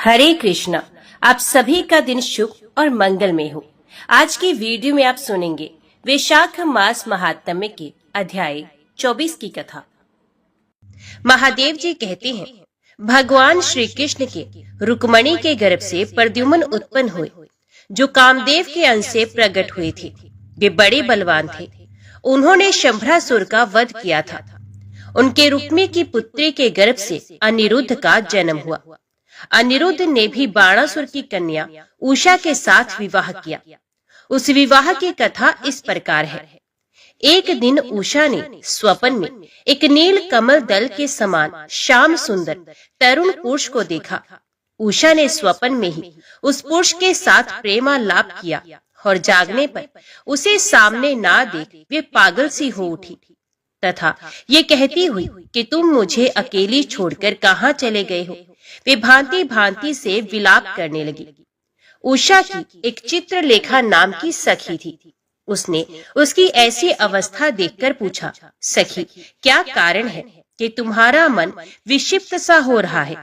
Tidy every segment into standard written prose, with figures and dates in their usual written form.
हरे कृष्णा। आप सभी का दिन शुभ और मंगलमय हो। आज की वीडियो में आप सुनेंगे वैशाख मास महात्म्य के अध्याय 24 की कथा। महादेव जी कहते हैं, भगवान श्री कृष्ण के रुक्मणी के गर्भ से प्रद्युम्न उत्पन्न हुए, जो कामदेव के अंश से प्रकट हुए थे। वे बड़े बलवान थे। उन्होंने शंभरासुर का वध किया था। उनके रुक्मी की पुत्री के गर्भ से अनिरुद्ध का जन्म हुआ। अनिरुद्ध ने भी बाणासुर की कन्या उषा के साथ विवाह किया। उस विवाह की कथा इस प्रकार है। एक दिन उषा ने स्वप्न में एक नील कमल दल के समान श्याम सुंदर तरुण पुरुष को देखा। उषा ने स्वप्न में ही उस पुरुष के साथ प्रेमालाप किया और जागने पर उसे सामने ना देख वे पागल सी हो उठी तथा ये कहती हुई कि तुम मुझे अकेली छोड़कर कहाँ चले गए हो। वे भांति भांति से विलाप करने लगी। उषा की एक चित्रलेखा नाम की सखी थी। उसने उसकी ऐसी अवस्था देखकर पूछा, सखी, क्या कारण है कि तुम्हारा मन विक्षिप्त सा हो रहा है?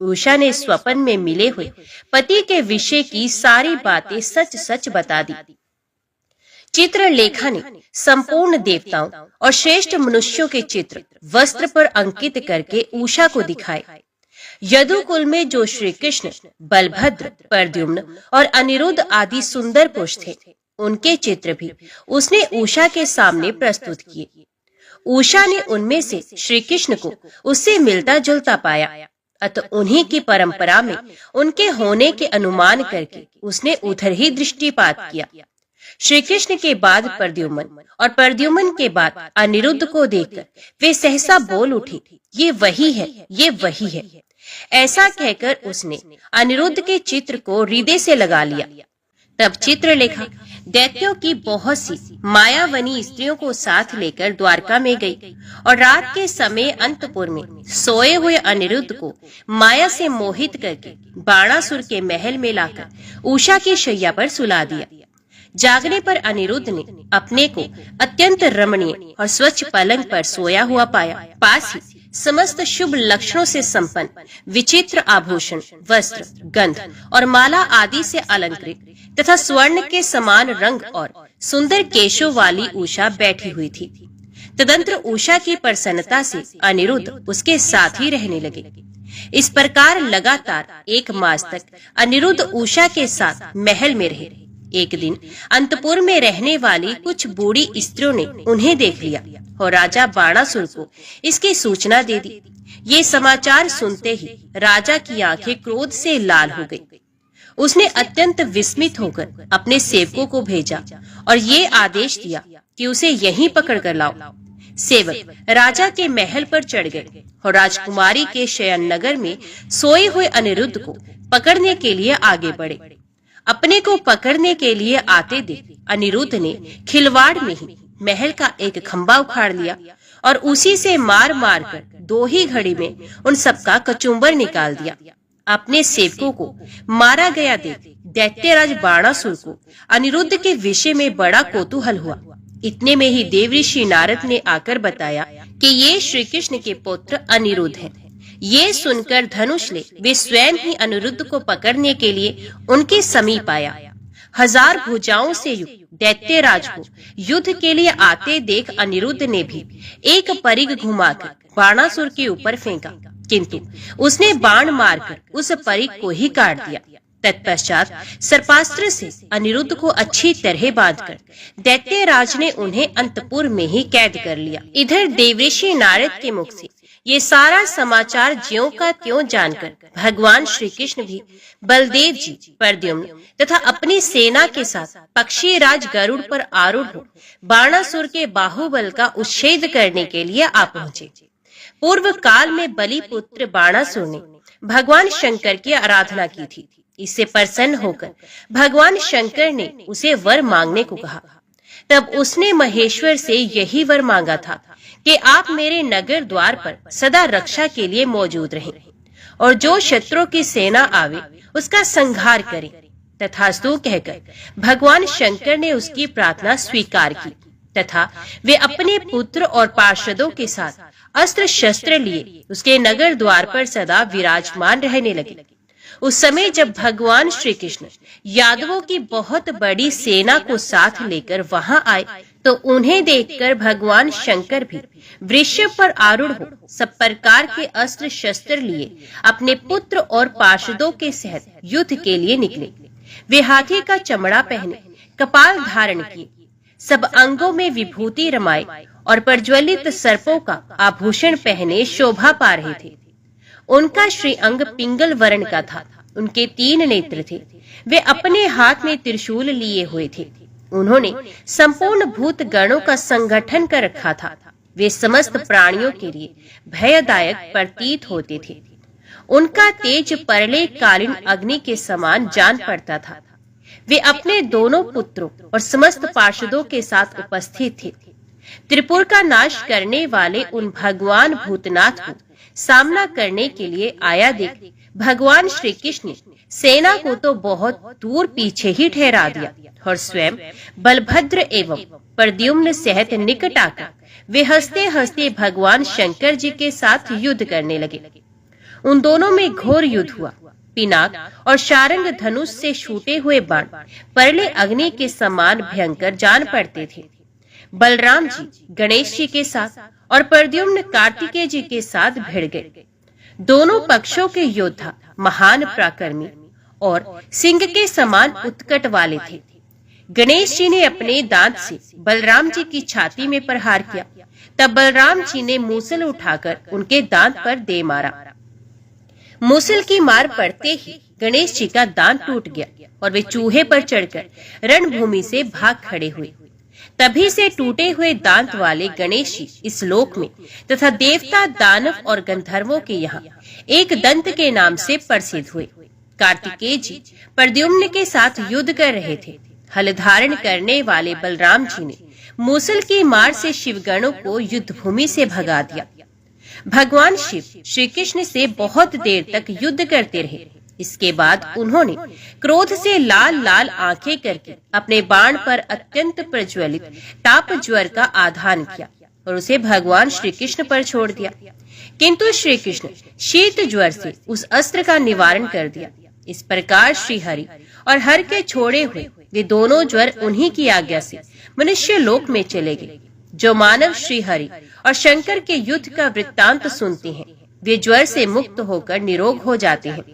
उषा ने स्वप्न में मिले हुए पति के विषय की सारी बातें सच सच बता दी। चित्रलेखा ने संपूर्ण देवताओं और श्रेष्ठ मनुष्यों के चित्र वस्त्र पर अंकित करके उषा को दिखाए। यदुकुल में जो श्री कृष्ण, बलभद्र, प्रद्युम्न और अनिरुद्ध आदि सुंदर पुरुष थे, उनके चित्र भी उसने उषा के सामने प्रस्तुत किए। उषा ने उनमें से श्री कृष्ण को उससे मिलता जुलता पाया, अतः उन्हीं की परंपरा में उनके होने के अनुमान करके उसने उधर ही दृष्टिपात किया। श्री कृष्ण के बाद प्रद्युम्न और प्रद्युम्न के बाद अनिरुद्ध को देखकर वे सहसा बोल उठी, ये वही है, ये वही है। ऐसा कहकर उसने अनिरुद्ध के चित्र को हृदय से लगा लिया। तब चित्रलेखा दैत्यों की बहुत सी मायावनी स्त्रियों को साथ लेकर द्वारका में गई और रात के समय अंतपुर में सोए हुए अनिरुद्ध को माया से मोहित करके बाणासुर के महल में लाकर उषा की शैया पर सुला दिया। जागने पर अनिरुद्ध ने अपने को अत्यंत रमणीय और स्वच्छ पलंग पर सोया हुआ पाया। पास ही समस्त शुभ लक्षणों से संपन्न विचित्र आभूषण, वस्त्र, गंध और माला आदि से अलंकृत तथा स्वर्ण के समान रंग और सुंदर केशों वाली उषा बैठी हुई थी। तदंतर उषा की प्रसन्नता से अनिरुद्ध उसके साथ ही रहने लगे। इस प्रकार लगातार 1 मास तक अनिरुद्ध उषा के साथ महल में रहे। एक दिन अंतपुर में रहने वाली कुछ बूढ़ी स्त्रियों ने उन्हें देख लिया और राजा बाणासुर को इसकी सूचना दे दी। ये समाचार सुनते ही राजा की आंखें क्रोध से लाल हो गई। उसने अत्यंत विस्मित होकर अपने सेवकों को भेजा और ये आदेश दिया कि उसे यहीं पकड़ कर लाओ। सेवक राजा के महल पर चढ़ गए और राजकुमारी के शयन नगर में सोए हुए अनिरुद्ध को पकड़ने के लिए आगे बढ़े। अपने को पकड़ने के लिए आते देख अनिरुद्ध ने खिलवाड़ में ही महल का एक खंबा उखाड़ लिया और उसी से मार मार कर 2 ही घड़ी में उन सबका कचुम्बर निकाल दिया। अपने सेवकों को मारा गया देख दैत्यराज बाणासुर को अनिरुद्ध के विषय में बड़ा कौतूहल हुआ। इतने में ही देवऋषि नारद ने आकर बताया कि ये श्री कृष्ण के पुत्र अनिरुद्ध हैं। ये सुनकर धनुष ले वे स्वयं ही अनिरुद्ध को पकड़ने के लिए उनके समीप आया। 1000 भुजाओं से युक्त दैत्यराज को युद्ध के लिए आते देख अनिरुद्ध ने भी एक परिघ घुमाकर बाणासुर के ऊपर फेंका, किंतु उसने बाण मारकर उस परिघ को ही काट दिया। तत्पश्चात सर्पास्त्र से अनिरुद्ध को अच्छी तरह बांधकर दैत्यराज ने उन्हें अंतपुर में ही कैद कर लिया। इधर देवऋषि नारद के मुख से ये सारा समाचार ज्यों का त्यों जानकर भगवान श्री कृष्ण भी बलदेव जी, प्रद्युम्न तथा अपनी सेना के साथ पक्षीराज गरुड़ पर आरूढ़ हो बाणासुर के बाहुबल का उच्छेद करने के लिए आ पहुंचे। पूर्व काल में बलि पुत्र बाणासुर ने भगवान शंकर की आराधना की थी। इससे प्रसन्न होकर भगवान शंकर ने उसे वर मांगने को कहा। तब उसने महेश्वर से यही वर मांगा था कि आप मेरे नगर द्वार पर सदा रक्षा के लिए मौजूद रहें और जो शत्रुओं की सेना आवे उसका संहार करें। तथास्तु कहकर भगवान शंकर ने उसकी प्रार्थना स्वीकार की तथा वे अपने पुत्र और पार्षदों के साथ अस्त्र शस्त्र लिए उसके नगर द्वार पर सदा विराजमान रहने लगे। उस समय जब भगवान श्री कृष्ण यादवों की बहुत बड़ी सेना को साथ लेकर वहां आए, तो उन्हें देखकर भगवान शंकर भी वृषभ पर आरूढ़ हो सब प्रकार के अस्त्र शस्त्र लिए अपने पुत्र और पार्षदों के सहित युद्ध के लिए निकले। वे हाथी का चमड़ा पहने, कपाल धारण किए, सब अंगों में विभूति रमाए और प्रज्वलित सर्पों का आभूषण पहने शोभा पा रहे थे। उनका श्रीअंग पिंगल वर्ण का था, उनके 3 नेत्र थे, वे अपने हाथ में त्रिशूल लिए हुए थे। उन्होंने संपूर्ण भूत गणों का संगठन कर रखा था। वे समस्त प्राणियों के लिए भयदायक प्रतीत होते थे। उनका तेज परले कालीन अग्नि के समान जान पड़ता था। वे अपने दोनों पुत्रों और समस्त पार्षदों के साथ उपस्थित थे। त्रिपुर का नाश करने वाले उन भगवान भूतनाथ को सामना करने के लिए आया देख भगवान श्री कृष्ण ने सेना को तो बहुत दूर पीछे ही ठहरा दिया और स्वयं बलभद्र एवं प्रद्युम्न सहित निकट आकर वे हंसते हंसते भगवान शंकर जी के साथ युद्ध करने लगे। उन दोनों में घोर युद्ध हुआ। पिनाक और शारंग धनुष से छूटे हुए बाण परले अग्नि के समान भयंकर जान पड़ते थे। बलराम जी गणेश जी के साथ और प्रद्युम्न कार्तिकेय जी के साथ भिड़ गए। दोनों पक्षों के योद्धा महान पराक्रमी और सिंह के समान उत्कट वाले थे। गणेश जी ने अपने दांत से बलराम जी की छाती में प्रहार किया, तब बलराम जी ने मूसल उठाकर उनके दांत पर दे मारा। मूसल की मार पड़ते ही गणेश जी का दांत टूट गया और वे चूहे पर चढ़कर रणभूमि से भाग खड़े हुए। तभी से टूटे हुए दांत वाले गणेश जी इस लोक में तथा देवता, दानव और गंधर्वों के यहाँ एक दंत के नाम से प्रसिद्ध हुए। कार्तिकेय जी प्रद्युम्न के साथ युद्ध कर रहे थे। हल धारण करने वाले बलराम जी ने मूसल की मार से शिवगणों को युद्ध भूमि से भगा दिया। भगवान शिव श्री कृष्ण से बहुत देर तक युद्ध करते रहे। इसके बाद उन्होंने क्रोध से लाल लाल आंखें करके अपने बाण पर अत्यंत प्रज्वलित ताप ज्वर का आधान किया और उसे भगवान श्री कृष्ण पर छोड़ दिया। किंतु श्री कृष्ण शीत ज्वर से उस अस्त्र का निवारण कर दिया। इस प्रकार श्री हरि और हर के छोड़े हुए वे दोनों ज्वर उन्हीं की आज्ञा से मनुष्य लोक में चले गए। जो मानव श्री हरि और शंकर के युद्ध का वृत्तांत सुनते हैं, वे ज्वर से मुक्त होकर निरोग हो जाते हैं।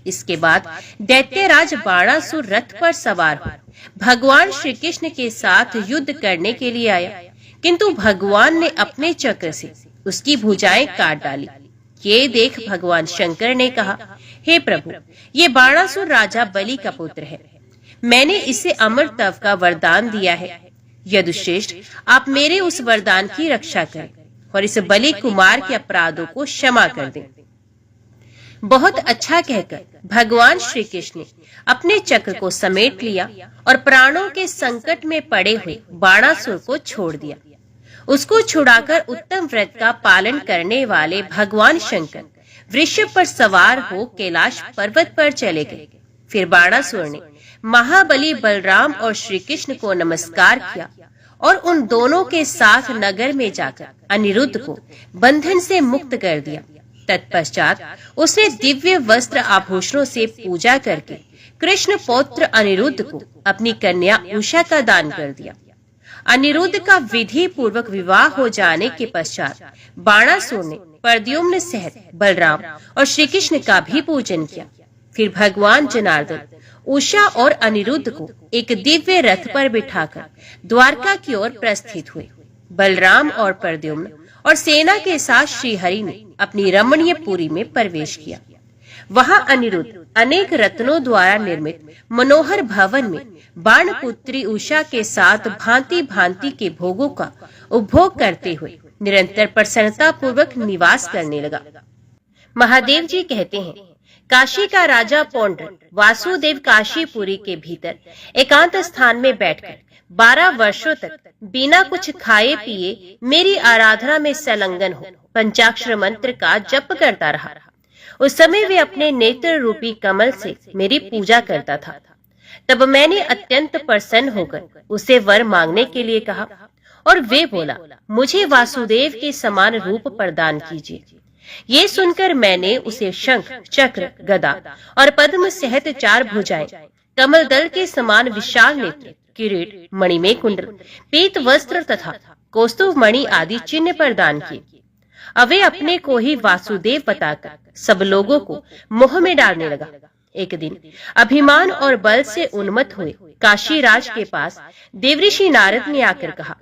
इसके बाद दैत्यराज बाणासुर रथ पर सवार हो भगवान श्री कृष्ण के साथ युद्ध करने के लिए आया, किंतु भगवान ने अपने चक्र से उसकी भुजाएं काट डाली। ये देख भगवान शंकर ने कहा, हे प्रभु, ये बाणासुर राजा बलि का पुत्र है। मैंने इसे अमर तव का वरदान दिया है। यदुश्रेष्ठ, आप मेरे उस वरदान की रक्षा करें और इस बलि कुमार के अपराधों को क्षमा कर दें। बहुत अच्छा कहकर भगवान श्री कृष्ण ने अपने चक्र को समेट लिया और प्राणों के संकट में पड़े हुए बाणासुर को छोड़ दिया। उसको छुड़ाकर उत्तम व्रत का पालन करने वाले भगवान शंकर वृषभ पर सवार हो कैलाश पर्वत पर चले गए। फिर बाणासुर ने महाबली बलराम और श्री कृष्ण को नमस्कार किया और उन दोनों के साथ नगर में जाकर अनिरुद्ध को बंधन से मुक्त कर दिया। तत्पश्चात उसने दिव्य वस्त्र आभूषणों से पूजा करके कृष्ण पौत्र अनिरुद्ध को अपनी कन्या उषा का दान कर दिया। अनिरुद्ध का विधि पूर्वक विवाह हो जाने के पश्चात बाणासुर ने प्रद्युम्न सहित बलराम और श्री कृष्ण का भी पूजन किया। फिर भगवान जनार्दन उषा और अनिरुद्ध को एक दिव्य रथ पर बिठाकर द्वारका की ओर प्रस्थित हुए। बलराम और प्रद्युम्न और सेना के साथ श्री हरि ने अपनी रमणीय पुरी में प्रवेश किया। वहां अनिरुद्ध अनेक रत्नों द्वारा निर्मित मनोहर भवन में बाणपुत्री उषा के साथ भांति भांति के भोगों का उपभोग करते हुए निरंतर प्रसन्नता पूर्वक निवास करने लगा। महादेव जी कहते हैं, काशी का राजा पौंड्र वासुदेव काशीपुरी के भीतर एकांत स्थान में बैठकर 12 वर्षों तक बिना कुछ खाए पिए मेरी आराधना में संलग्न हो पंचाक्षर मंत्र का जप करता रहा। उस समय वे अपने नेत्र रूपी कमल से मेरी पूजा करता था। तब मैंने अत्यंत प्रसन्न होकर उसे वर मांगने के लिए कहा और वे बोला, मुझे वासुदेव के समान रूप प्रदान कीजिए। ये सुनकर मैंने उसे शंख, चक्र, गदा और पद्म सहित 4 भुजाएं, कमल दल के समान विशाल नेत्र, किरीट, मणिमय कुंडल, पीत वस्त्र तथा कौस्तुभ मणि आदि चिन्ह प्रदान किए। अब वे अपने को ही वासुदेव बताकर सब लोगों को मोह में डालने लगा। एक दिन अभिमान और बल से उन्मत्त हुए काशीराज के पास देवऋषि नारद ने आकर कहा,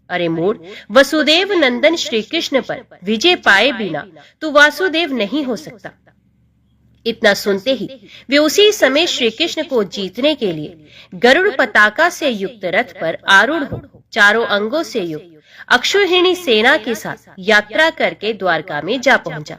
अरे मूढ़, वसुदेव नंदन श्री कृष्ण पर विजय पाए बिना तू वासुदेव नहीं हो सकता। इतना सुनते ही वे उसी समय श्री कृष्ण को जीतने के लिए गरुड़ पताका से युक्त रथ पर आरूढ़ हो चारों अंगों से युक्त अक्षौहिणी सेना के साथ यात्रा करके द्वारका में जा पहुंचा।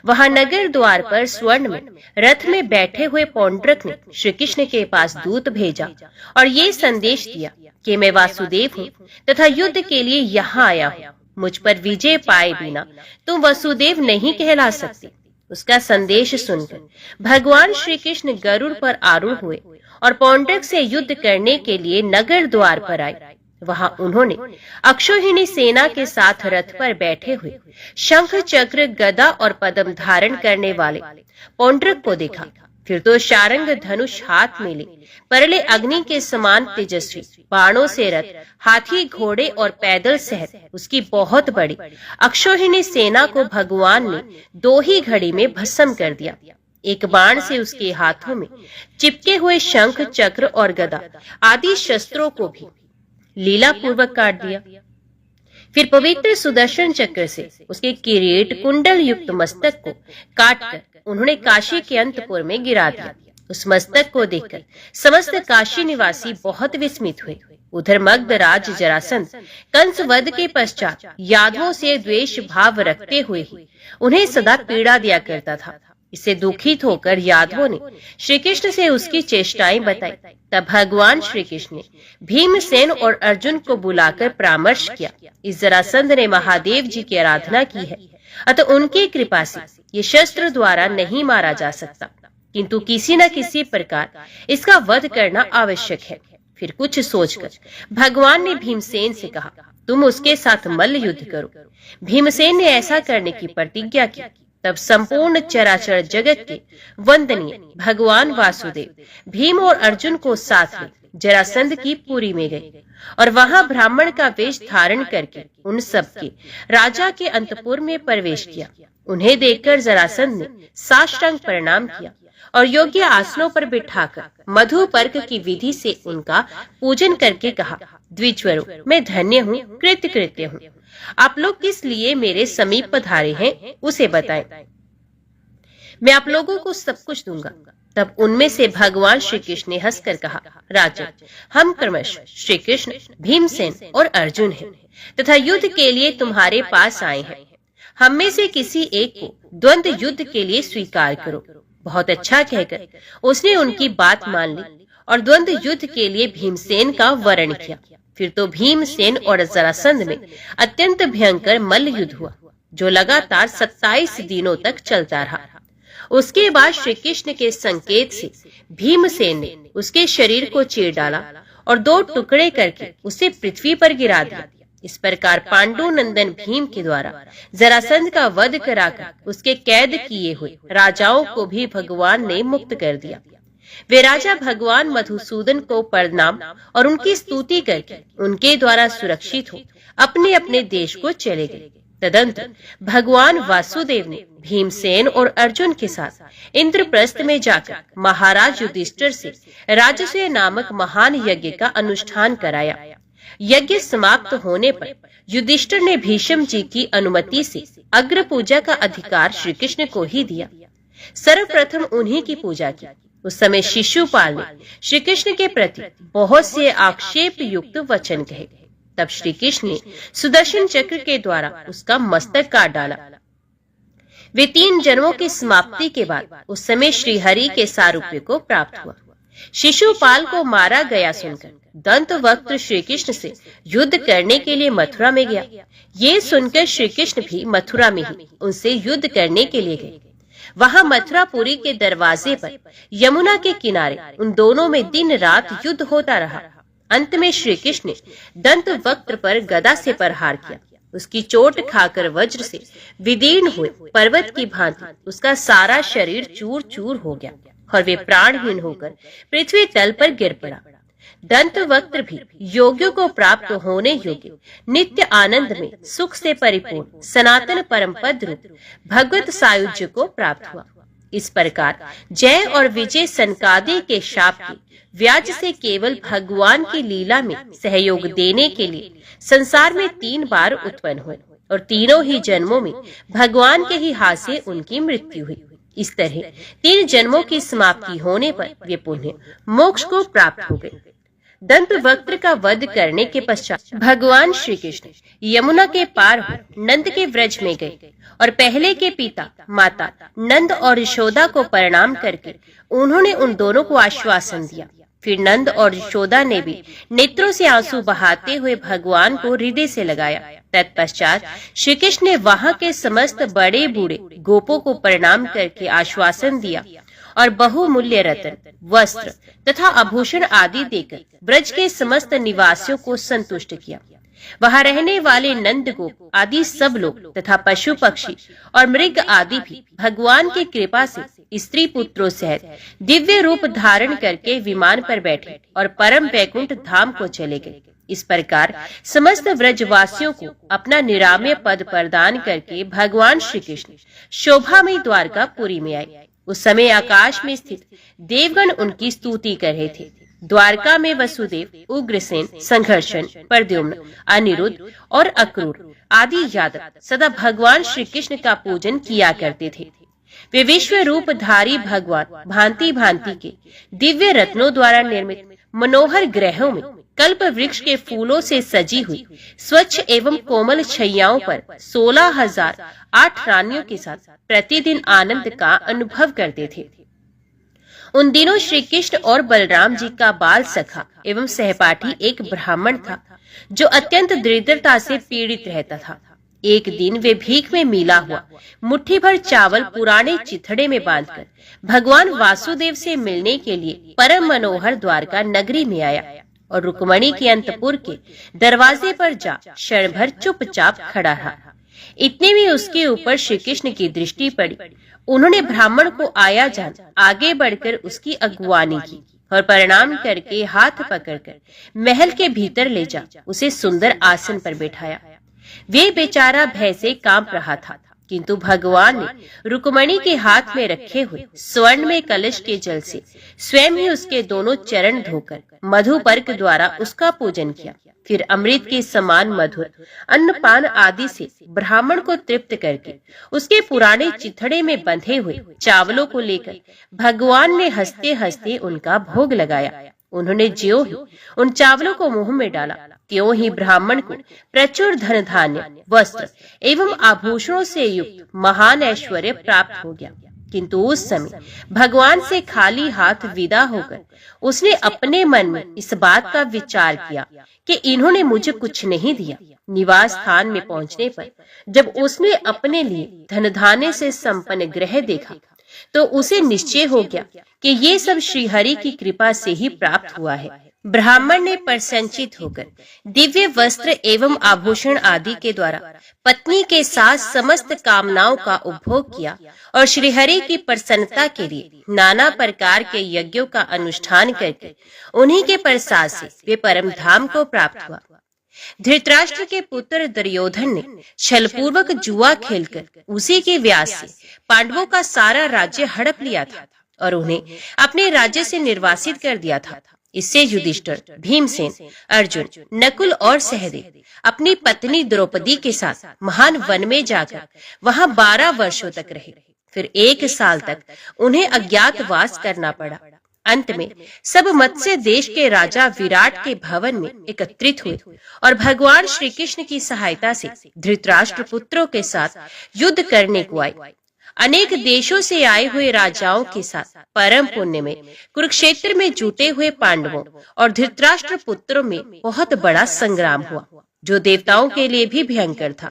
वहां नगर द्वार पर स्वर्ण में रथ में बैठे हुए पौंड्रक ने श्री कृष्ण के पास दूत भेजा और ये संदेश दिया कि मैं वासुदेव हूँ तथा युद्ध के लिए यहाँ आया हूँ। मुझ पर विजय पाए बिना तुम वसुदेव नहीं कहला सकते। उसका संदेश सुनकर भगवान श्री कृष्ण गरुड़ पर आरूढ़ हुए और पौंड्रक से युद्ध करने के लिए नगर द्वार पर आए। वहां उन्होंने अक्षौहिणी सेना के साथ रथ पर बैठे हुए शंख, चक्र, गदा और पद्म धारण करने वाले पौंड्रक को देखा। फिर तो शारंग धनुष हाथ में ले परले अग्नि के समान तेजस्वी बाणों से रथ, हाथी, घोड़े और पैदल सहित उसकी बहुत बड़ी अक्षौहिणी सेना को भगवान ने 2 ही घड़ी में भस्म कर दिया। एक बाण से उसके हाथों में चिपके हुए शंख, चक्र और गदा आदि शस्त्रों को भी लीला पूर्वक काट दिया। फिर पवित्र सुदर्शन चक्र से उसके किरीट, कुंडल युक्त मस्तक को काटकर उन्होंने काशी के अंतपुर में गिरा दिया। उस मस्तक को देखकर समस्त काशी निवासी बहुत विस्मित हुए। उधर मगधराज जरासंध कंस वध के पश्चात यादवों से द्वेष भाव रखते हुए ही उन्हें सदा पीड़ा दिया करता था। इससे दुखित होकर यादवों ने श्री कृष्ण से उसकी चेष्टाएं बताई। तब भगवान श्री कृष्ण ने भीमसेन और अर्जुन को बुलाकर परामर्श किया। इस जरासंध ने महादेव जी की आराधना की है, अतः उनकी कृपा से ये शस्त्र द्वारा नहीं मारा जा सकता, किंतु किसी न किसी प्रकार इसका वध करना आवश्यक है। फिर कुछ सोचकर भगवान ने भीमसेन से कहा, तुम उसके साथ मल्ल युद्ध करो। भीमसेन ने ऐसा करने की प्रतिज्ञा की। तब संपूर्ण चराचर जगत के वंदनीय भगवान वासुदेव भीम और अर्जुन को साथ ले जरासंध की पुरी में गए और वहां ब्राह्मण का वेश धारण करके उन सब के राजा के अंतपुर में प्रवेश किया। उन्हें देखकर जरासंध ने साष्टांग प्रणाम किया और योग्य आसनों पर बिठाकर मधुपर्क की विधि से उनका पूजन करके कहा, द्विजवरों, मैं धन्य हूँ, कृतकृत्य हूँ। आप लोग किस लिए मेरे समीप पधारे हैं उसे बताएं, मैं आप लोगों को सब कुछ दूंगा। तब उनमें से भगवान श्री कृष्ण ने हंसकर कहा, राजन, हम क्रमश श्री कृष्ण, भीमसेन और अर्जुन हैं तथा युद्ध के लिए तुम्हारे पास आए हैं। हम में से किसी एक को द्वंद्व युद्ध के लिए स्वीकार करो। बहुत अच्छा कहकर उसने उनकी बात मान ली और द्वंद्व युद्ध के लिए भीमसेन का वर्ण किया। फिर तो भीमसेन और जरासंध में अत्यंत भयंकर मल्ल युद्ध हुआ, जो लगातार 27 दिनों तक चलता रहा। उसके बाद श्री कृष्ण के संकेत से भीमसेन ने उसके शरीर को चीर डाला और 2 टुकड़े करके उसे पृथ्वी पर गिरा दिया। इस प्रकार पांडु नंदन भीम के द्वारा जरासंध का वध कराकर उसके कैद किए हुए राजाओं को भी भगवान ने मुक्त कर दिया। वे राजा भगवान मधुसूदन को प्रणाम और उनकी स्तुति करके उनके द्वारा सुरक्षित हो अपने अपने देश को चले गए। तदंतर भगवान वासुदेव ने भीमसेन और अर्जुन के साथ इंद्रप्रस्थ में जाकर महाराज युधिष्ठिर से राजसूय नामक महान यज्ञ का अनुष्ठान कराया। यज्ञ समाप्त होने पर युधिष्ठिर ने भीष्म जी की अनुमति से अग्र पूजा का अधिकार श्री कृष्ण को ही दिया। सर्वप्रथम उन्हीं की पूजा की। उस समय शिशुपाल ने श्री कृष्ण के प्रति बहुत से आक्षेप युक्त वचन कहे। तब श्री कृष्ण ने सुदर्शन चक्र के द्वारा उसका मस्तक काट डाला। वे 3 जन्मों की समाप्ति के बाद उस समय श्री हरि के सारूप्य को प्राप्त हुआ। शिशुपाल को मारा गया सुनकर दंत वक्त श्री कृष्ण से युद्ध करने के लिए मथुरा में गया। ये सुनकर श्री कृष्ण भी मथुरा में ही उनसे युद्ध करने के लिए गए। वहां मथुरापुरी के दरवाजे पर यमुना के किनारे उन दोनों में दिन रात युद्ध होता रहा। अंत में श्री कृष्ण ने दंत वक्त पर गदा से प्रहार किया उसकी चोट खाकर वज्र से विदीर्ण हुए पर्वत की भांति उसका सारा शरीर चूर चूर हो गया और वे प्राणहीन होकर पृथ्वी तल पर गिर पड़ा। दंतवक्त्र भी योगियों को प्राप्त होने योग्य नित्य आनंद में सुख से परिपूर्ण सनातन परम पद रूप भगवत सायुज्य को प्राप्त हुआ। इस प्रकार जय और विजय सनकादि के शाप के व्याज से केवल भगवान की लीला में सहयोग देने के लिए संसार में 3 बार उत्पन्न हुए और तीनों ही जन्मों में भगवान के ही हाथ से उनकी मृत्यु हुई। इस तरह 3 जन्मों की समाप्ति होने पर वे पुण्य मोक्ष को प्राप्त हो गए। दंतवक्त्र का वध करने के पश्चात भगवान श्री कृष्ण यमुना के पार हो नंद के व्रज में गए और पहले के पिता माता नंद और यशोदा को प्रणाम करके उन्होंने उन दोनों को आश्वासन दिया। फिर नंद और यशोदा ने भी नेत्रों से आंसू बहाते हुए भगवान को हृदय से लगाया। तत्पश्चात श्री कृष्ण ने वहां के समस्त बड़े बूढ़े गोपों को प्रणाम करके आश्वासन दिया और बहुमूल्य रत्न वस्त्र तथा आभूषण आदि देकर ब्रज के समस्त निवासियों को संतुष्ट किया। वहां रहने वाले नंद गोप आदि सब लोग तथा पशु पक्षी और मृग आदि भी भगवान की कृपा से स्त्री पुत्रों सहित दिव्य रूप धारण करके विमान पर बैठे और परम वैकुंठ धाम को चले गए। इस प्रकार समस्त व्रजवासियों को अपना निरामय पद प्रदान करके भगवान श्री कृष्ण शोभामयी द्वारकापुरी में आए। उस समय आकाश में स्थित देवगण उनकी स्तुति कर रहे थे। द्वारका में वसुदेव, उग्रसेन, संघर्षण, प्रद्युम्न, अनिरुद्ध और अक्रूर आदि यादव सदा भगवान श्री कृष्ण का पूजन किया करते थे। वे विश्व रूपधारी भगवान भांति भांति के दिव्य रत्नों द्वारा निर्मित मनोहर ग्रहों में कल्प वृक्ष के फूलों से सजी हुई स्वच्छ एवं कोमल छैयाओं पर 16,008 रानियों के साथ प्रतिदिन आनंद का अनुभव करते थे। उन दिनों श्री कृष्ण और बलराम जी का बाल सखा एवं सहपाठी एक ब्राह्मण था जो अत्यंत दरिद्रता से पीड़ित रहता था। एक दिन वे भीख में मिला हुआ मुट्ठी भर चावल पुराने चिथड़े में बांधकर भगवान वासुदेव से मिलने के लिए परम मनोहर द्वारका नगरी में आया और रुक्मणी के अंतपुर के दरवाजे पर जा क्षण भर चुपचाप खड़ा रहा। इतने में उसके ऊपर श्री कृष्ण की दृष्टि पड़ी। उन्होंने ब्राह्मण को आया जान आगे बढ़कर उसकी अगुवानी की और प्रणाम करके हाथ पकड़कर महल के भीतर ले जा उसे सुंदर आसन पर बैठाया। वे बेचारा भय से कांप रहा था, किंतु भगवान ने रुक्मणी के हाथ में रखे हुए स्वर्ण में कलश के जल से स्वयं ही उसके दोनों चरण धोकर मधुपर्क द्वारा उसका पूजन किया। फिर अमृत के समान मधुर अन्नपान आदि से ब्राह्मण को तृप्त करके उसके पुराने चिथड़े में बंधे हुए चावलों को लेकर भगवान ने हंसते हंसते उनका भोग लगाया। उन्होंने ज्यों ही उन चावलों को मुंह में डाला त्यों ही ब्राह्मण को प्रचुर धन धान्य वस्त्र एवं आभूषणों से युक्त महान ऐश्वर्य प्राप्त हो गया। किंतु उस समय भगवान से खाली हाथ विदा होकर उसने अपने मन में इस बात का विचार किया कि इन्होंने मुझे कुछ नहीं दिया। निवास स्थान में पहुंचने पर जब उसने अपने लिए धन धान्य से संपन्न गृह देखा तो उसे निश्चय हो गया कि ये सब श्रीहरि की कृपा से ही प्राप्त हुआ है। ब्राह्मण ने प्रसन्नचित होकर दिव्य वस्त्र एवं आभूषण आदि के द्वारा पत्नी के साथ समस्त कामनाओं का उपभोग किया और श्रीहरि की प्रसन्नता के लिए नाना प्रकार के यज्ञों का अनुष्ठान करके उन्हीं के प्रसाद से वे परम धाम को प्राप्त हुआ। धृतराष्ट्र के पुत्र दुर्योधन ने छलपूर्वक जुआ खेलकर उसी के व्यास से पांडवों का सारा राज्य हड़प लिया था और उन्हें अपने राज्य से निर्वासित कर दिया था। इससे युधिष्ठिर, भीमसेन, अर्जुन, नकुल और सहदेव अपनी पत्नी द्रौपदी के साथ महान वन में जाकर वहां 12 वर्षों तक रहे। फिर 1 साल तक उन्हें अज्ञातवास करना पड़ा। अंत में सब मत्स्य देश के राजा विराट के भवन में एकत्रित हुए और भगवान श्री कृष्ण की सहायता से धृतराष्ट्र पुत्रों के साथ युद्ध करने को आए। अनेक देशों से आए हुए राजाओं के साथ परम पुण्य में कुरुक्षेत्र में जुटे हुए पांडवों और धृतराष्ट्र पुत्रों में बहुत बड़ा संग्राम हुआ जो देवताओं के लिए भी भयंकर था।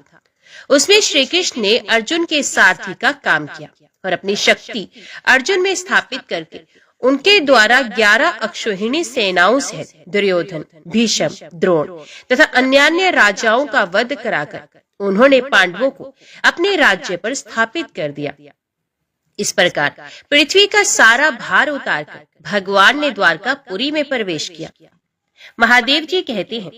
उसमें श्री कृष्ण ने अर्जुन के सारथी का काम किया और अपनी शक्ति अर्जुन में स्थापित करके उनके द्वारा 11 अक्षौहिणी सेनाओं सहित दुर्योधन, भीष्म, द्रोण तथा अन्य राजाओं का वध कराकर उन्होंने पांडवों को अपने राज्य पर स्थापित कर दिया। इस प्रकार पृथ्वी का सारा भार उतारकर भगवान ने द्वारकापुरी में प्रवेश किया। महादेव जी कहते हैं,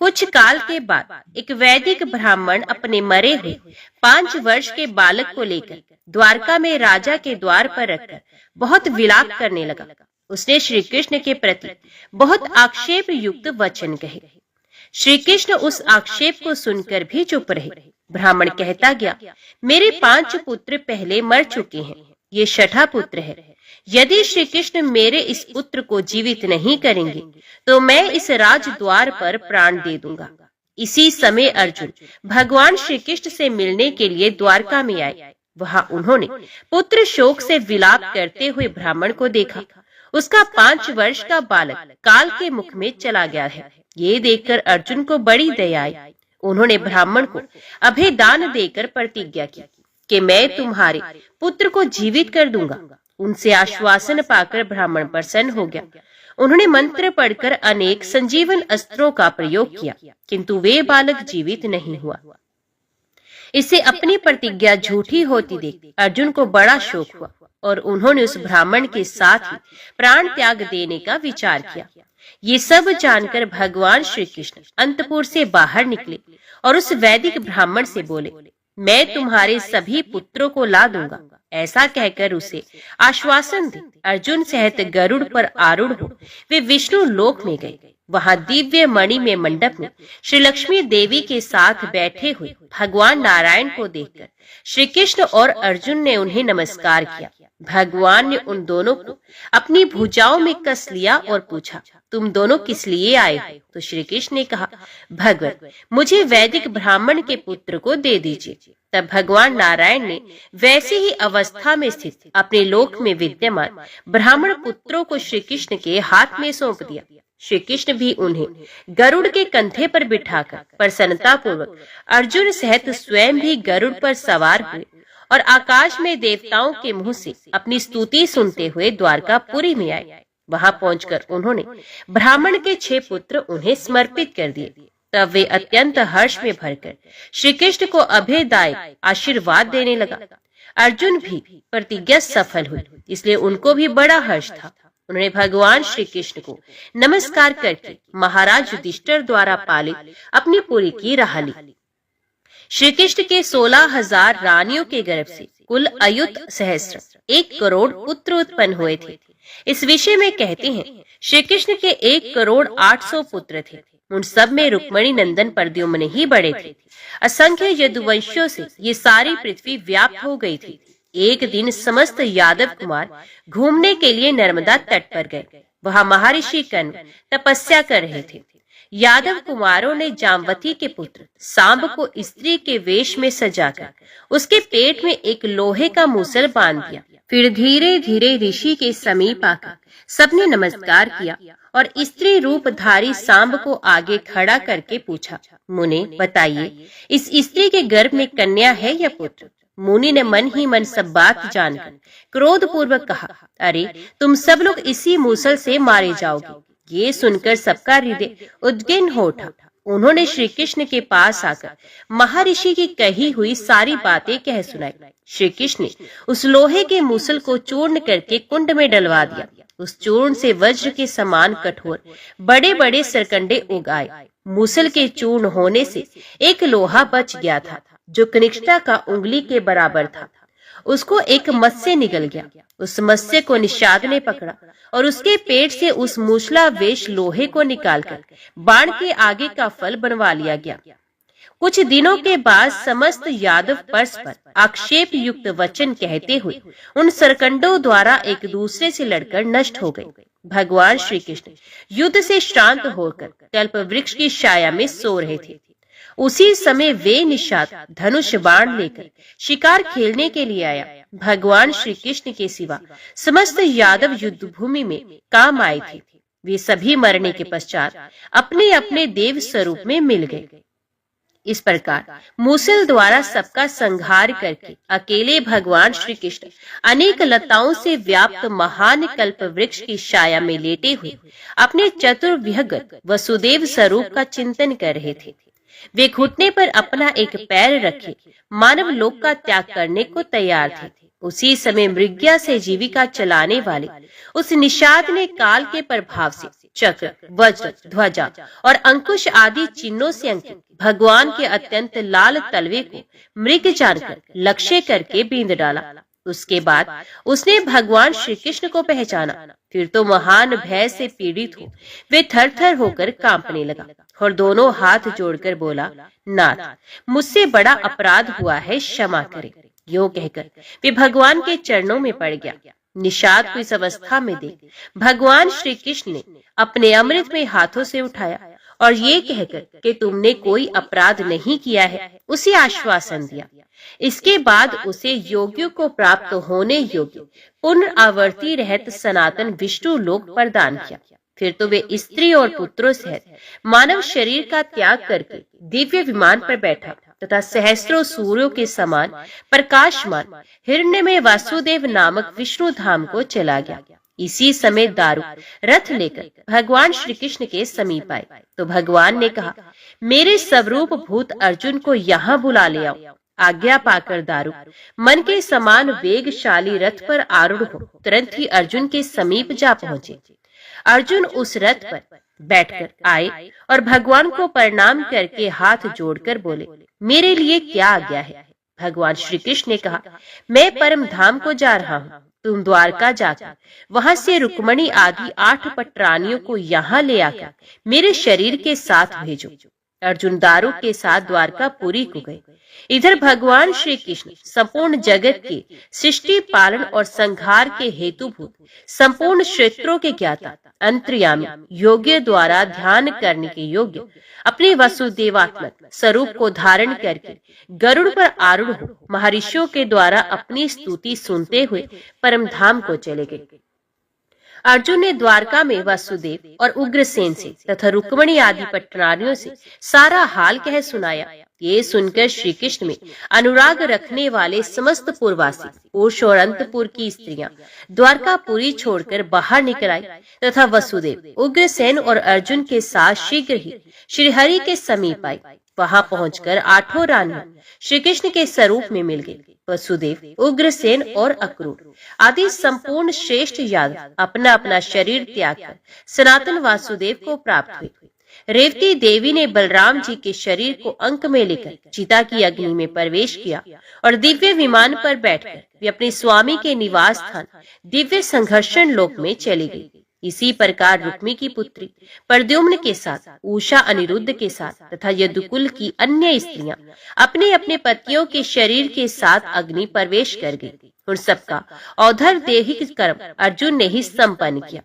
कुछ काल के बाद एक वैदिक ब्राह्मण अपने मरे हुए 5 वर्ष के बालक को लेकर द्वारका में राजा के द्वार पर रखकर बहुत विलाप करने लगा। उसने श्री कृष्ण के प्रति बहुत आक्षेप युक्त वचन कहे। श्री कृष्ण उस आक्षेप को सुनकर भी चुप रहे। ब्राह्मण कहता गया, मेरे 5 पुत्र पहले मर चुके हैं, ये 6ठा पुत्र है। यदि श्री कृष्ण मेरे इस पुत्र को जीवित नहीं करेंगे तो मैं इस राजद्वार पर प्राण दे दूंगा। इसी समय अर्जुन भगवान श्री कृष्ण से मिलने के लिए द्वारका में आए। वहां उन्होंने पुत्र शोक से विलाप करते हुए ब्राह्मण को देखा। उसका 5 वर्ष का बालक काल के मुख में चला गया है। ये देखकर अर्जुन को बड़ी दया आई। उन्होंने ब्राह्मण को अभय दान देकर प्रतिज्ञा की कि मैं तुम्हारे पुत्र को जीवित कर दूंगा। उनसे आश्वासन पाकर ब्राह्मण प्रसन्न हो गया। उन्होंने मंत्र पढ़कर अनेक संजीवन अस्त्रों का प्रयोग किया, किंतु वे बालक जीवित नहीं हुआ। इससे अपनी प्रतिज्ञा झूठी होती देख अर्जुन को बड़ा शोक हुआ और उन्होंने उस ब्राह्मण के साथ ही प्राण त्याग देने का विचार किया। ये सब जानकर भगवान श्री कृष्ण अंतपुर से बाहर निकले और उस वैदिक ब्राह्मण से बोले, मैं तुम्हारे सभी पुत्रों को ला दूंगा। ऐसा कहकर उसे आश्वासन दे अर्जुन सहित गरुड़ पर आरूढ़ हो वे विष्णु लोक में गए। वहां दिव्य मणि में मंडप में श्री लक्ष्मी देवी के साथ बैठे हुए भगवान नारायण को देखकर श्री कृष्ण और अर्जुन ने उन्हें नमस्कार किया। भगवान ने उन दोनों को अपनी भुजाओं में कस लिया और पूछा, तुम दोनों किस लिए आए हो? तो श्री कृष्ण ने कहा, भगवत मुझे वैदिक ब्राह्मण के पुत्र को दे दीजिए। तब भगवान नारायण ने वैसी ही अवस्था में स्थित अपने लोक में विद्यमान ब्राह्मण पुत्रों को श्री कृष्ण के हाथ में सौंप दिया। श्री कृष्ण भी उन्हें गरुड़ के कंधे पर बिठाकर प्रसन्नता पूर्वक अर्जुन सहित स्वयं भी गरुड़ पर सवार हुए और आकाश में देवताओं के मुंह से अपनी स्तुति सुनते हुए द्वारकापुरी में आए। वहां पहुंचकर उन्होंने ब्राह्मण के 6 पुत्र उन्हें समर्पित कर दिए। तब वे अत्यंत हर्ष में भरकर श्री कृष्ण को अभयदायक आशीर्वाद देने लगा। अर्जुन भी प्रतिज्ञा सफल हुई, इसलिए उनको भी बड़ा हर्ष था। उन्होंने भगवान श्री कृष्ण को नमस्कार करके महाराज युधिष्ठिर द्वारा पालित अपनी पुरी की राह ली। श्री कृष्ण के 16,000 रानियों के गर्भ से कुल अयुत सहस्त्र 1 करोड़ पुत्र उत्पन्न हुए थे। इस विषय में कहते हैं, श्री कृष्ण के 1,08,00,000 पुत्र थे। उन सब में रुक्मणी नंदन प्रद्युम्न ही बड़े थे। असंख्य यदुवंशियों से ये सारी पृथ्वी व्याप्त हो गई थी। एक दिन समस्त यादव कुमार घूमने के लिए नर्मदा तट पर गए। वहां महर्षि कण्व तपस्या कर रहे थे। यादव कुमारों ने जामवती के पुत्र सांब को स्त्री के वेश में सजाकर उसके पेट में एक लोहे का मूसल बांध दिया। फिर धीरे धीरे ऋषि के समीप आकर सबने नमस्कार किया और स्त्री रूपधारी सांब को आगे खड़ा करके पूछा, मुने बताइए, इस स्त्री के गर्भ में कन्या है या पुत्र? मुनि ने मन ही मन सब बात जानकर क्रोध पूर्वक कहा, अरे तुम सब लोग इसी मूसल से मारे जाओगे। ये सुनकर सबका हृदय उद्विग्न हो उठा। उन्होंने श्री कृष्ण के पास आकर महर्षि की कही हुई सारी बातें कह सुनाई। श्री कृष्ण ने उस लोहे के मूसल को चूर्ण करके कुंड में डलवा दिया। उस चूर्ण से वज्र के समान कठोर बड़े बड़े सरकंडे उगाए। मूसल के चूर्ण होने से एक लोहा बच गया था जो कनिष्ठा का उंगली के बराबर था। उसको एक मत्स्य निगल गया। उस मत्स्य को निषाद ने पकड़ा और उसके पेट से उस मूसलावेश लोहे को निकालकर बाण के आगे का फल बनवा लिया गया। कुछ दिनों के बाद समस्त यादव परस्पर आक्षेप युक्त वचन कहते हुए उन सरकंडों द्वारा एक दूसरे से लड़कर नष्ट हो गए। भगवान श्री कृष्ण युद्ध से श्रांत होकर कल्प वृक्ष की छाया में सो रहे थे। उसी समय वे निषाद धनुष बाण लेकर शिकार खेलने के लिए आया। भगवान श्री कृष्ण के सिवा समस्त यादव युद्ध भूमि में काम आए थे। वे सभी मरने के पश्चात अपने अपने देव स्वरूप में मिल गए। इस प्रकार मूसल द्वारा सबका संहार करके अकेले भगवान श्री कृष्ण अनेक लताओं से व्याप्त महान कल्प वृक्ष की छाया में लेटे हुए अपने चतुर्विहग वसुदेव स्वरूप का चिंतन कर रहे थे। वे घुटने पर अपना एक पैर रखे मानव लोक का त्याग करने को तैयार थे। उसी समय मृग्या से जीविका चलाने वाले उस निषाद ने काल के प्रभाव से चक्र, वज्र, ध्वजा और अंकुश आदि चिन्हों से अंकित भगवान के अत्यंत लाल तलवे को मृग जानकर लक्ष्य करके बींध डाला। उसके बाद उसने भगवान श्री कृष्ण को पहचाना। फिर तो महान भय से पीड़ित हो वे थर-थर होकर कांपने लगा और दोनों हाथ जोड़कर बोला, नाथ, मुझसे बड़ा अपराध हुआ है, क्षमा करें। यूं कहकर वे भगवान के चरणों में पड़ गया। निषाद को इस अवस्था में देख भगवान श्री कृष्ण ने अपने अमृत में हाथों से उठाया और ये कहकर कि तुमने कोई अपराध नहीं किया है, उसे आश्वासन दिया। इसके बाद उसे योगियों को प्राप्त होने योग्य पुनरावर्ती रहत सनातन विष्णु लोक प्रदान किया। फिर तो वे स्त्री और पुत्रों सहित मानव शरीर का त्याग करके दिव्य विमान पर बैठा तथा सहस्त्रों सूर्यों के समान प्रकाशमान हिरण्यमय वासुदेव नामक विष्णु धाम को चला गया। इसी समय दारुक रथ लेकर भगवान श्री कृष्ण के समीप आए तो भगवान ने कहा, मेरे स्वरूप भूत अर्जुन को यहाँ बुला ले आओ। आज्ञा पाकर दारुक मन के समान वेगशाली रथ पर आरूढ़ हो तुरंत ही अर्जुन के समीप जा पहुंचे। अर्जुन उस रथ पर बैठकर आए और भगवान को प्रणाम करके हाथ जोड़कर बोले, मेरे लिए क्या आज्ञा है? भगवान श्री कृष्ण ने कहा, मैं परम धाम को जा रहा हूँ। तुम द्वारका जाकर वहां से रुक्मणी आदि 8 पटरानियों को यहाँ ले आकर मेरे शरीर के साथ भेजो। अर्जुन दारुक के साथ द्वारकापुरी को गए। इधर भगवान श्री कृष्ण संपूर्ण जगत के सृष्टि पालन और संहार के हेतुभूत संपूर्ण क्षेत्रों के ज्ञाता अंतर्यामी योग्य द्वारा ध्यान करने के योग्य अपने वसुदेवात्मक स्वरूप को धारण करके गरुड़ पर आरूढ़ हो महर्षियों के द्वारा अपनी स्तुति सुनते हुए परम धाम को चले गए। अर्जुन ने द्वारका में वासुदेव और उग्रसेन से तथा रुक्मणी आदि पटरानियों से सारा हाल कह सुनाया। ये सुनकर श्री कृष्ण में अनुराग रखने वाले समस्त पुरवासी पुरुष और अंतपुर की स्त्रियां द्वारकापुरी छोड़कर बाहर निकल आई तथा वसुदेव, उग्रसेन और अर्जुन के साथ शीघ्र ही श्रीहरि के समीप आई। वहां पहुंचकर 8 रानियां श्री कृष्ण के स्वरूप में मिल गई। वसुदेव, उग्रसेन और अक्रूर आदि संपूर्ण श्रेष्ठ यादव अपना अपना शरीर त्याग कर सनातन वासुदेव को प्राप्त हुए। रेवती देवी ने बलराम जी के शरीर को अंक में लेकर चिता की अग्नि में प्रवेश किया और दिव्य विमान पर बैठकर वे अपने स्वामी के निवास स्थान दिव्य संघर्षण लोक में चली गई। इसी प्रकार रुक्मी की पुत्री प्रद्युम्न के साथ, उषा अनिरुद्ध के साथ तथा यदुकुल की अन्य स्त्रियां अपने अपने पतियों के शरीर के साथ अग्नि प्रवेश कर गई। उन सबका औधर देहिक कर्म अर्जुन ने ही संपन्न किया।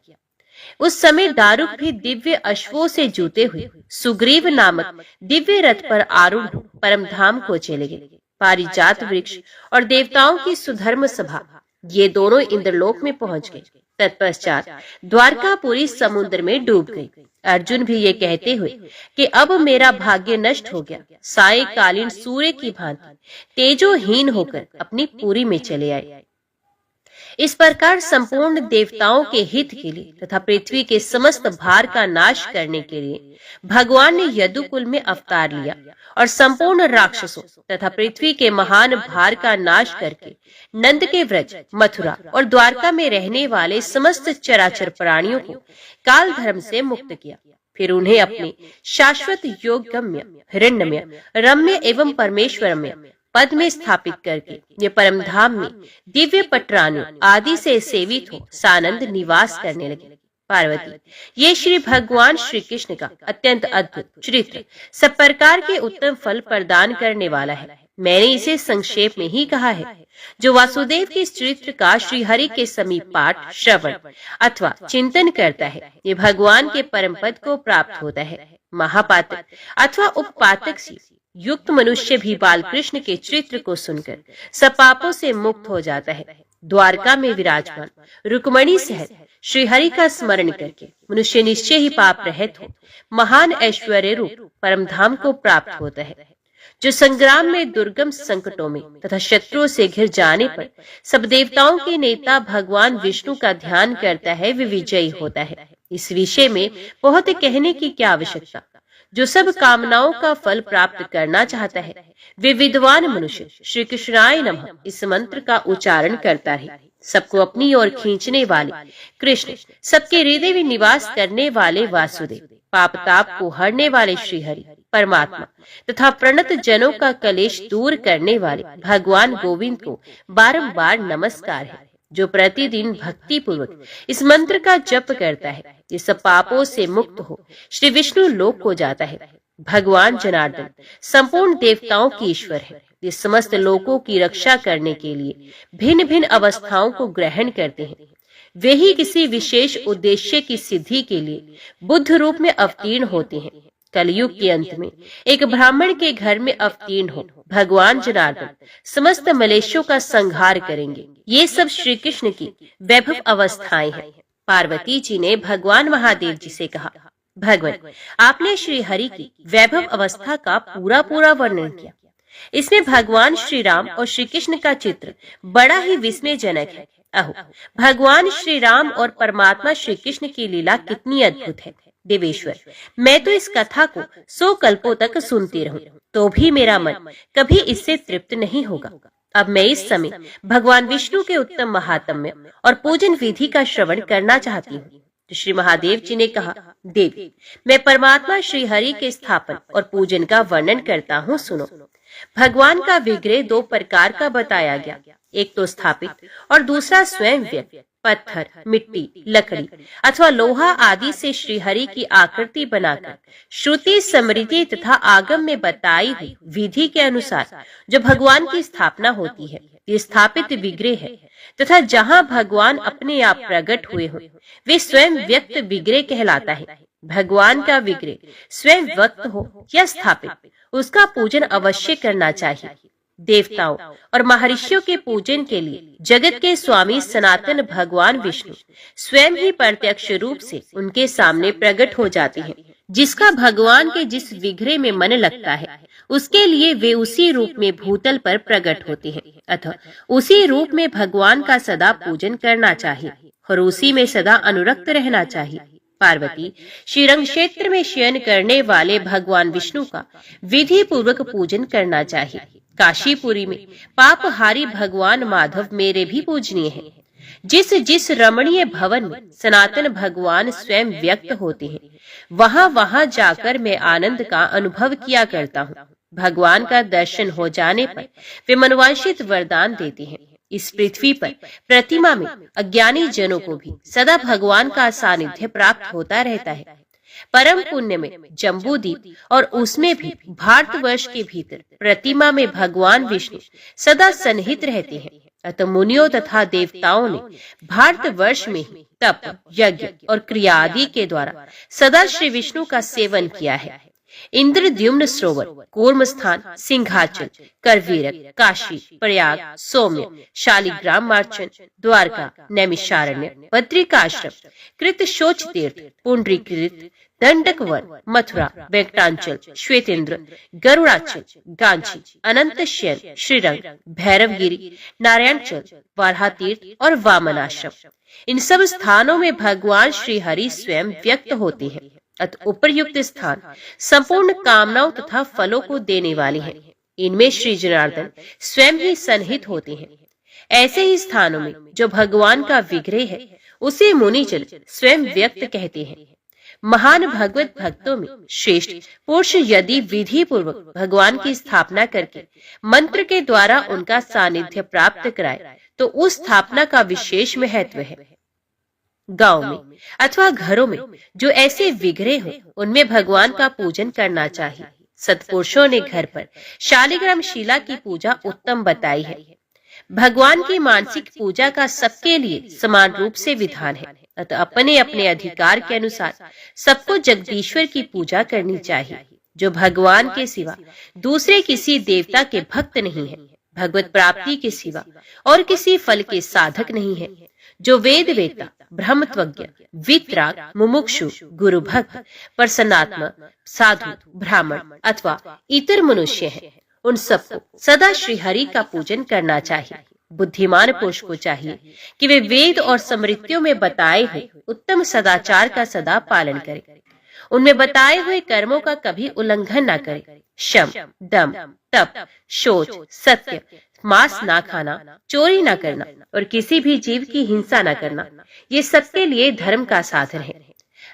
उस समय दारुक भी दिव्य अश्वों से जूते हुए सुग्रीव नामक दिव्य रथ पर आरूढ़ परम धाम को चले गए। पारिजात वृक्ष और देवताओं की सुधर्म सभा ये दोनों इंद्रलोक में पहुंच गए। तत्पश्चात द्वारकापुरी समुद्र में डूब गई। अर्जुन भी ये कहते हुए कि अब मेरा भाग्य नष्ट हो गया, सायंकालीन सूर्य की भांति तेजोहीन होकर अपनी पुरी में चले आए। इस प्रकार संपूर्ण देवताओं के हित के लिए तथा पृथ्वी के समस्त भार का नाश करने के लिए भगवान ने यदुकुल में अवतार लिया और संपूर्ण राक्षसों तथा पृथ्वी के महान भार का नाश करके नंद के व्रज, मथुरा और द्वारका में रहने वाले समस्त चराचर प्राणियों को काल धर्म से मुक्त किया। फिर उन्हें अपने शाश्वत योग गम्य, हिरण्यमय, रम्य एवं परमेश्वरमय पद में स्थापित करके ये परम धाम में दिव्य पटरानियों आदि से सेवित हो सानंद निवास करने लगे। पार्वती, ये श्री भगवान श्री कृष्ण का अत्यंत अद्भुत चरित्र सब प्रकार के उत्तम फल प्रदान करने वाला है। मैंने इसे संक्षेप में ही कहा है। जो वासुदेव के इस चरित्र का श्री हरि के समीप पाठ, श्रवण अथवा चिंतन करता है, ये भगवान के परम पद को प्राप्त होता है। महापातक अथवा उपपातक से युक्त मनुष्य भी बाल कृष्ण के चरित्र को सुनकर सब पापों से मुक्त हो जाता है। द्वारका में विराजमान रुक्मणी सहित श्री हरि का स्मरण करके मनुष्य निश्चय ही पाप रहित हो महान ऐश्वर्य रूप परम धाम को प्राप्त होता है। जो संग्राम में दुर्गम संकटों में तथा शत्रुओं से घिर जाने पर सब देवताओं के नेता भगवान विष्णु का ध्यान करता है, वे विजयी होता है। इस विषय में बहुत कहने की क्या आवश्यकता। जो सब कामनाओं का फल प्राप्त करना चाहता है, वे विद्वान मनुष्य श्री कृष्णाय नमः इस मंत्र का उच्चारण करता रहे। सबको अपनी ओर खींचने वाले कृष्ण, सबके हृदय में निवास करने वाले वासुदेव, पाप ताप को हरने वाले श्री हरि परमात्मा तथा प्रणत जनों का कलेश दूर करने वाले भगवान गोविंद को बारंबार नमस्कार है। जो प्रतिदिन भक्ति पूर्वक इस मंत्र का जप करता है, ये सब पापों से मुक्त हो श्री विष्णु लोक को जाता है। भगवान जनार्दन संपूर्ण देवताओं की ईश्वर है। ये समस्त लोकों की रक्षा करने के लिए भिन्न भिन्न अवस्थाओं को ग्रहण करते हैं। वे ही किसी विशेष उद्देश्य की सिद्धि के लिए बुद्ध रूप में अवतीर्ण होते हैं। कलयुग के अंत में एक ब्राह्मण के घर में अवतीर्ण हो भगवान जनार्दन समस्त मलेच्छों का संहार करेंगे। ये सब श्री कृष्ण की वैभव अवस्थाएं हैं। पार्वती जी ने भगवान महादेव जी से कहा, भगवान, आपने श्री हरि की वैभव अवस्था का पूरा वर्णन किया। इसमें भगवान श्री राम और श्री कृष्ण का चित्र बड़ा ही विस्मयजनक है। अहो, भगवान श्री राम और परमात्मा श्री कृष्ण की लीला कितनी अद्भुत है। देवेश्वर, मैं तो इस कथा को 100 कल्पों तक सुनती रहूं, तो भी मेरा मन कभी इससे तृप्त नहीं होगा। अब मैं इस समय भगवान विष्णु के उत्तम महात्म्य और पूजन विधि का श्रवण करना चाहती हूँ। तो श्री महादेव जी ने कहा, देवी, मैं परमात्मा श्री हरि के स्थापन और पूजन का वर्णन करता हूँ, सुनो। भगवान का विग्रह 2 प्रकार का बताया गया, एक तो स्थापित और दूसरा स्वयं व्यक्त। पत्थर, मिट्टी, लकड़ी अथवा लोहा आदि से श्री हरि की आकृति बनाकर श्रुति, स्मृति तथा आगम में बताई हुई विधि के अनुसार जो भगवान की स्थापना होती है, ये स्थापित विग्रह है। तथा जहाँ भगवान अपने आप प्रकट हुए हो, वे स्वयं व्यक्त विग्रह कहलाता है। भगवान का विग्रह स्वयं व्यक्त हो या स्थापित, उसका पूजन अवश्य करना चाहिए। देवताओं और महर्षियों के पूजन के लिए जगत के स्वामी सनातन भगवान विष्णु स्वयं ही प्रत्यक्ष रूप से उनके सामने प्रकट हो जाते हैं। जिसका भगवान के जिस विग्रह में मन लगता है, उसके लिए वे उसी रूप में भूतल पर प्रकट होते हैं। अतः उसी रूप में भगवान का सदा पूजन करना चाहिए और उसी में सदा अनुरक्त रहना चाहिए। पार्वती, श्रीरंग क्षेत्र में शयन करने वाले भगवान विष्णु का विधि पूर्वक पूजन करना चाहिए। काशीपुरी में पापहारी भगवान माधव मेरे भी पूजनीय हैं। जिस जिस रमणीय भवन में सनातन भगवान स्वयं व्यक्त होते हैं, वहाँ वहाँ जाकर मैं आनंद का अनुभव किया करता हूँ। भगवान का दर्शन हो जाने पर वे मनवांछित वरदान देते हैं। इस पृथ्वी पर प्रतिमा में अज्ञानी जनों को भी सदा भगवान का सानिध्य प्राप्त होता रहता है। परम पुण्य में जम्बूद्वीप और उसमें भी भारतवर्ष के भीतर प्रतिमा में भगवान विष्णु सदा सन्निहित रहते हैं। अतः मुनियों तथा देवताओं ने भारतवर्ष में ही तप, यज्ञ और क्रिया आदि के द्वारा सदा श्री विष्णु का सेवन किया है। इंद्रद्युम्न सरोवर, कूर्म स्थान, सिंहाचल, करवीरक, काशी, प्रयाग, सौम्य, शालिग्राम मार्चन, द्वारका, नैमिषारण्य, बद्रिकाश्रम, कृतशोच तीर्थ, पुंडरीकृत, दंडक वन, मथुरा, वेंकटाचल, श्वेतेंद्र, गरुड़ाचल, गांची, अनंत शयन, श्रीरंग, भैरवगिरी, नारायणचल, वाराह तीर्थ और वामनाश्रम, इन सब स्थानों में भगवान श्री हरि स्वयं व्यक्त होते हैं। अतः उपर्युक्त स्थान संपूर्ण कामनाओं तथा फलों को देने वाले हैं। इनमें श्री जनार्दन स्वयं ही सन्निहित होते हैं। ऐसे ही स्थानों में जो भगवान का विग्रह है, उसे मुनिजन स्वयं व्यक्त कहते हैं। महान भगवत भक्तों में श्रेष्ठ पुरुष यदि विधि पूर्वक भगवान की स्थापना करके मंत्र के द्वारा उनका सानिध्य प्राप्त कराए, तो उस स्थापना का विशेष महत्व है। गांव में अथवा घरों में जो ऐसे विग्रह हो, उनमें भगवान का पूजन करना चाहिए। सत्पुरुषों ने घर पर शालिग्राम शिला की पूजा उत्तम बताई है। भगवान की मानसिक पूजा का सबके लिए समान रूप से विधान है। अतः अपने अपने अधिकार के अनुसार सबको जगदीश्वर की पूजा करनी चाहिए, जो भगवान के सिवा दूसरे किसी देवता के भक्त नहीं है, भगवत प्राप्ति के सिवा और किसी फल के साधक नहीं है, जो वेद वेत्ता, ब्रह्मत्वज्ञ, वितराग, मुमुक्षु, गुरु भक्त, प्रसन्नात्मा, साधु, ब्राह्मण अथवा इतर मनुष्य हैं, उन सबको सदा श्री हरि का पूजन करना चाहिए। बुद्धिमान पुरुष को चाहिए कि वे वेद और स्मृतियों में बताए हुए उत्तम सदाचार का सदा पालन करें। उनमें बताए हुए कर्मों का कभी उल्लंघन न करें। शम, दम, तप, शौच, सत्य, मांस ना खाना, चोरी ना करना और किसी भी जीव की हिंसा न करना, ये सबके लिए धर्म का साधन है।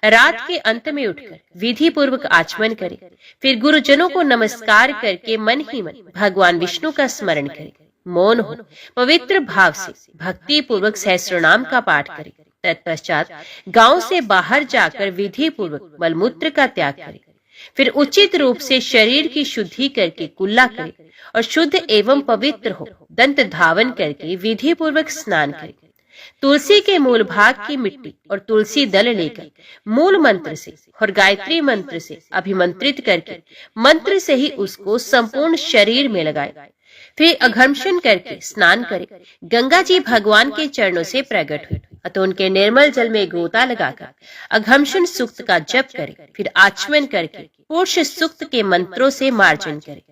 रात के अंत में उठकर विधि पूर्वक आचमन करें, फिर गुरुजनों को नमस्कार करके मन ही मन भगवान विष्णु का स्मरण करें। मौन हो पवित्र भाव से भक्ति पूर्वक सहस्रनाम का पाठ करें। तत्पश्चात गांव से बाहर जाकर विधि पूर्वक मलमूत्र का त्याग करें। फिर उचित रूप से शरीर की शुद्धि करके कुल्ला करें और शुद्ध एवं पवित्र हो दंत धावन करके विधि पूर्वक स्नान करें। तुलसी के मूल भाग की मिट्टी और तुलसी दल लेकर मूल मंत्र से और गायत्री मंत्र से अभिमंत्रित करके मंत्र से ही उसको संपूर्ण शरीर में लगाए। फिर अघर्षण करके स्नान करें। गंगा जी भगवान के चरणों से प्रकट हुई, अतः उनके निर्मल जल में गोता लगाकर अघर्षण सूक्त का जप करें। फिर आचमन करके पुरुष सूक्त के मंत्रों से मार्जन करें।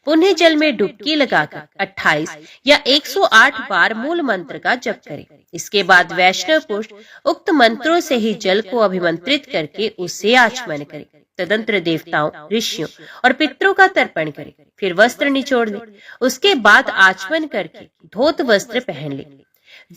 पुण्य जल में डुबकी लगाकर 28 या 108 बार मूल मंत्र का जप करें। इसके बाद वैष्णव पुरुष उक्त मंत्रों से ही जल को अभिमंत्रित करके उससे आचमन करें। तदंतर देवताओं, ऋषियों और पितरों का तर्पण करें। फिर वस्त्र निचोड़ दें। उसके बाद आचमन करके धोत वस्त्र पहन ले।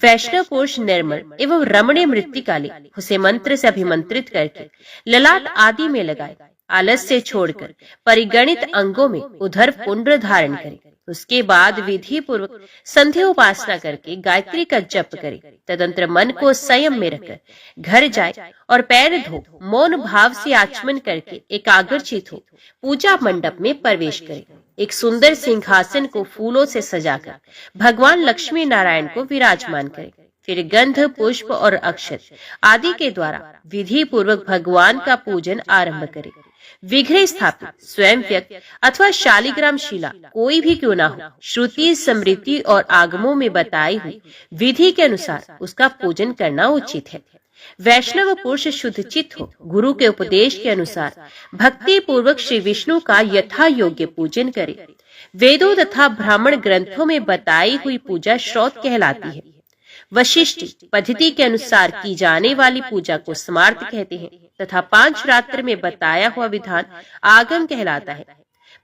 वैष्णव पुरुष निर्मल एवं रमणीय मृत्तिका ले, उसे मंत्र से अभिमंत्रित करके ललाट आदि में लगाए। आलस्य छोड़कर परिगणित अंगों में उधर पुंड्र धारण करें। उसके बाद विधि पूर्वक संध्या उपासना करके गायत्री का जप करें। तदंतर मन को संयम में रखकर घर जाए और पैर धो मौन भाव से आचमन करके एकाग्रचित हो पूजा मंडप में प्रवेश करें। एक सुंदर सिंहासन को फूलों से सजाकर भगवान लक्ष्मी नारायण को विराजमान करें। फिर गंध, पुष्प और अक्षत आदि के द्वारा विधि पूर्वक भगवान का पूजन आरंभ करें। विग्रह स्थापित, स्वयं व्यक्त अथवा शालिग्राम शिला कोई भी क्यों ना हो, श्रुति, स्मृति और आगमों में बताई हुई विधि के अनुसार उसका पूजन करना उचित है। वैष्णव पुरुष शुद्ध चित्त हो, गुरु के उपदेश के अनुसार भक्ति पूर्वक श्री विष्णु का यथा योग्य पूजन करे। वेदों तथा ब्राह्मण ग्रंथों में बताई हुई पूजा श्रौत कहलाती है। वशिष्ठ पद्धति के अनुसार की जाने वाली पूजा को स्मार्त कहते हैं तथा 5 रात्र में बताया हुआ विधान आगम कहलाता है।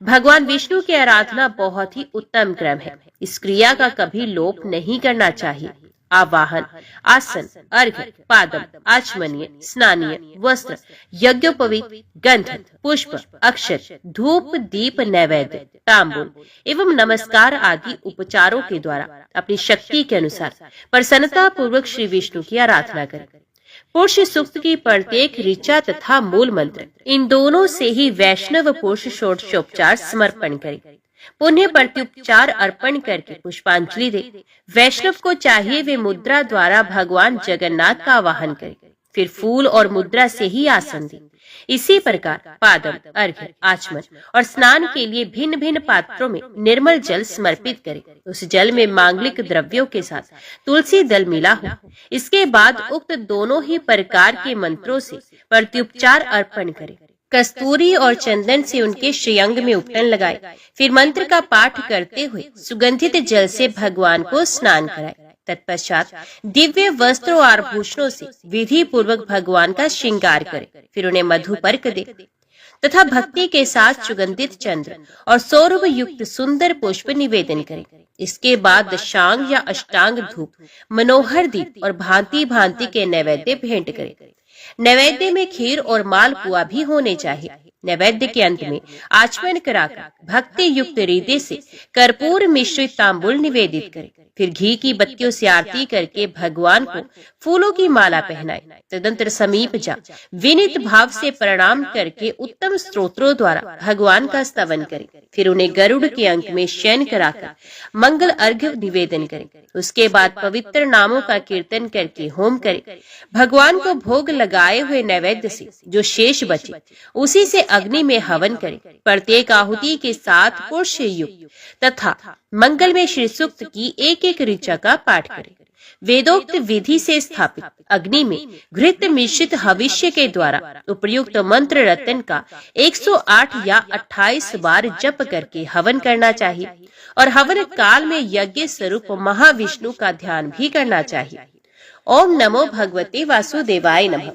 भगवान विष्णु की आराधना बहुत ही उत्तम क्रम है। इस क्रिया का कभी लोप नहीं करना चाहिए। आवाहन, आसन, अर्घ्य, पादम, आचमनीय, स्नानीय, वस्त्र, यज्ञोपवीत, गंध, पुष्प, अक्षत, धूप, दीप, नैवेद्य, तांबूल एवं नमस्कार आदि उपचारों के द्वारा अपनी शक्ति के अनुसार प्रसन्नता पूर्वक श्री विष्णु की आराधना करें। पुरुष सूक्त की प्रत्येक ऋचा तथा मूल मंत्र, इन दोनों से ही वैष्णव पुरुष षोडशोपचार समर्पण करें। पुण्य प्रत्युपचार अर्पण करके पुष्पांजलि दे। वैष्णव को चाहिए वे मुद्रा द्वारा भगवान जगन्नाथ का आवाहन करे, फिर फूल और मुद्रा से ही आसन दे। इसी प्रकार पादम, अर्घ्य, आचमन और स्नान के लिए भिन्न भिन्न पात्रों में निर्मल जल समर्पित करे। उस जल में मांगलिक द्रव्यों के साथ तुलसी दल मिला हो। इसके बाद उक्त दोनों ही प्रकार के मंत्रों से प्रत्युपचार अर्पण करे। कस्तूरी और चंदन से उनके श्रेयंग में उपटन लगाए। फिर मंत्र का पाठ करते हुए सुगंधित जल से भगवान को स्नान कराए। तत्पश्चात दिव्य वस्त्र और आभूषणों से विधि पूर्वक भगवान का श्रृंगार करे। फिर उन्हें मधुपर्क दे तथा भक्ति के साथ सुगंधित चंद्र और सौरभ युक्त सुंदर पुष्प निवेदन करें। इसके बाद दशांग या अष्टांग धूप, मनोहर दीप और भांति भांति के नैवेद्य भेंट करें। नैवेद्य में खीर और मालपुआ भी होने चाहिए। नैवेद्य के अंत में आचमन कराकर भक्ति युक्त हृदय से कर्पूर मिश्रित तांबुल निवेदित करें। फिर घी की बत्तियों से आरती करके भगवान को फूलों की माला पहनाए। तदंतर समीप जा विनीत भाव से प्रणाम करके उत्तम स्तोत्रों द्वारा भगवान का स्तवन करें। फिर उन्हें गरुड़ के अंक में शयन कराकर मंगल अर्घ्य निवेदन करें। उसके बाद पवित्र नामों का कीर्तन करके होम करें। भगवान को भोग लगाए हुए नैवेद्य से जो शेष बचे उसी से अग्नि में हवन करें। प्रत्येक आहुति के साथ पुरुष युक्त तथा मंगल में श्री सूक्त की एक एक ऋचा का पाठ करें। वेदोक्त विधि से स्थापित अग्नि में घृत मिश्रित हविष्य के द्वारा उपयुक्त मंत्र रत्न का 108 या 28 बार जप करके हवन करना चाहिए और हवन काल में यज्ञ स्वरूप महाविष्णु का ध्यान भी करना चाहिए। ओम नमो भगवते वासुदेवाय नमः।